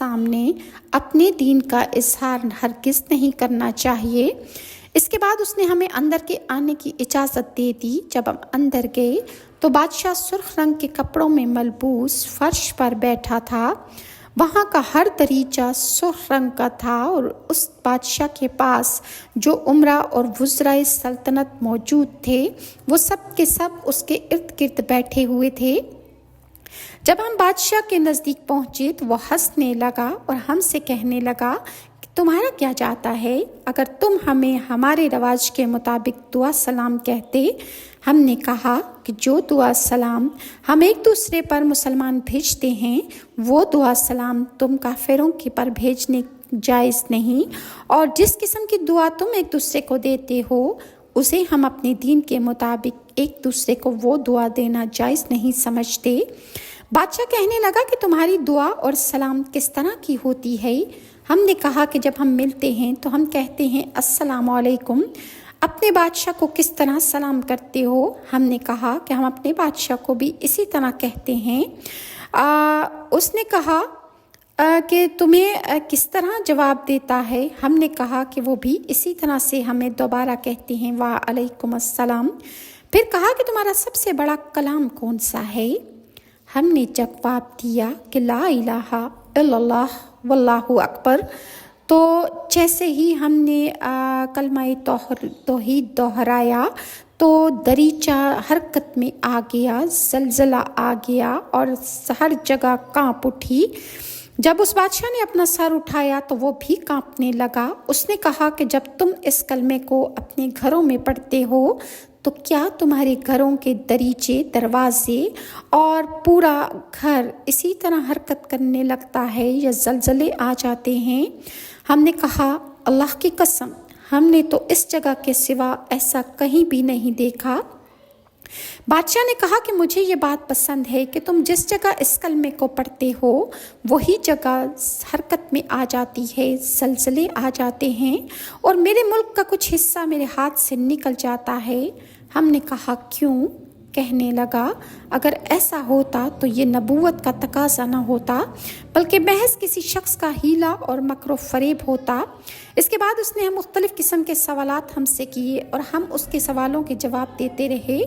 سامنے اپنے دین کا اظہار ہرگز نہیں کرنا چاہیے۔ اس کے بعد اس نے ہمیں اندر کے آنے کی اجازت دے دی۔ جب ہم اندر گئے تو بادشاہ سرخ رنگ کے کپڑوں میں ملبوس فرش پر بیٹھا تھا۔ وہاں کا ہر دریچہ سرخ رنگ کا تھا اور اس بادشاہ کے پاس جو امراء اور وزرائے سلطنت موجود تھے وہ سب کے سب اس کے ارد گرد بیٹھے ہوئے تھے۔ جب ہم بادشاہ کے نزدیک پہنچے تو وہ ہنسنے لگا اور ہم سے کہنے لگا کہ تمہارا کیا جاتا ہے اگر تم ہمیں ہمارے رواج کے مطابق دعا سلام کہتے۔ ہم نے کہا کہ جو دعا سلام ہم ایک دوسرے پر مسلمان بھیجتے ہیں وہ دعا سلام تم کافروں کے پر بھیجنے جائز نہیں، اور جس قسم کی دعا تم ایک دوسرے کو دیتے ہو اسے ہم اپنے دین کے مطابق ایک دوسرے کو وہ دعا دینا جائز نہیں سمجھتے۔ بادشاہ کہنے لگا کہ تمہاری دعا اور سلام کس طرح کی ہوتی ہے؟ ہم نے کہا کہ جب ہم ملتے ہیں تو ہم کہتے ہیں السلام علیکم۔ اپنے بادشاہ کو کس طرح سلام کرتے ہو؟ ہم نے کہا کہ ہم اپنے بادشاہ کو بھی اسی طرح کہتے ہیں۔ اس نے کہا کہ تمہیں کس طرح جواب دیتا ہے؟ ہم نے کہا کہ وہ بھی اسی طرح سے ہمیں دوبارہ کہتے ہیں وعلیکم السلام۔ پھر کہا کہ تمہارا سب سے بڑا کلام کون سا ہے؟ ہم نے جواب دیا کہ لا الہ الا اللہ واللہ اکبر۔ تو جیسے ہی ہم نے کلمہ توحید دہرایا تو دریچہ حرکت میں آ گیا، زلزلہ آ گیا اور ہر جگہ کانپ اٹھی۔ جب اس بادشاہ نے اپنا سر اٹھایا تو وہ بھی کانپنے لگا۔ اس نے کہا کہ جب تم اس کلمے کو اپنے گھروں میں پڑھتے ہو تو کیا تمہارے گھروں کے دریچے، دروازے اور پورا گھر اسی طرح حرکت کرنے لگتا ہے یا زلزلے آ جاتے ہیں؟ ہم نے کہا اللہ کی قسم ہم نے تو اس جگہ کے سوا ایسا کہیں بھی نہیں دیکھا۔ بادشاہ نے کہا کہ مجھے یہ بات پسند ہے کہ تم جس جگہ اس کلمے کو پڑھتے ہو وہی جگہ حرکت میں آ جاتی ہے، زلزلے آ جاتے ہیں اور میرے ملک کا کچھ حصہ میرے ہاتھ سے نکل جاتا ہے۔ ہم نے کہا کیوں؟ کہنے لگا اگر ایسا ہوتا تو یہ نبوت کا تقاضا نہ ہوتا بلکہ محض کسی شخص کا ہیلا اور مکر و فریب ہوتا۔ اس کے بعد اس نے مختلف قسم کے سوالات ہم سے کیے اور ہم اس کے سوالوں کے جواب دیتے رہے۔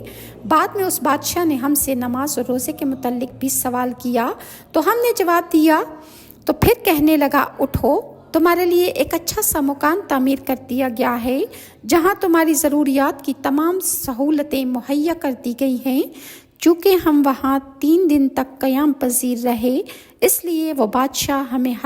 بعد میں اس بادشاہ نے ہم سے نماز اور روزے کے متعلق بھی سوال کیا تو ہم نے جواب دیا۔ تو پھر کہنے لگا اٹھو، تمہارے لیے ایک اچھا سا مکان تعمیر کر دیا گیا ہے جہاں تمہاری ضروریات کی تمام سہولتیں مہیا کر دی گئی ہیں۔ چونکہ ہم وہاں 3 دن تک قیام پذیر رہے اس لیے وہ بادشاہ ہمیں ہر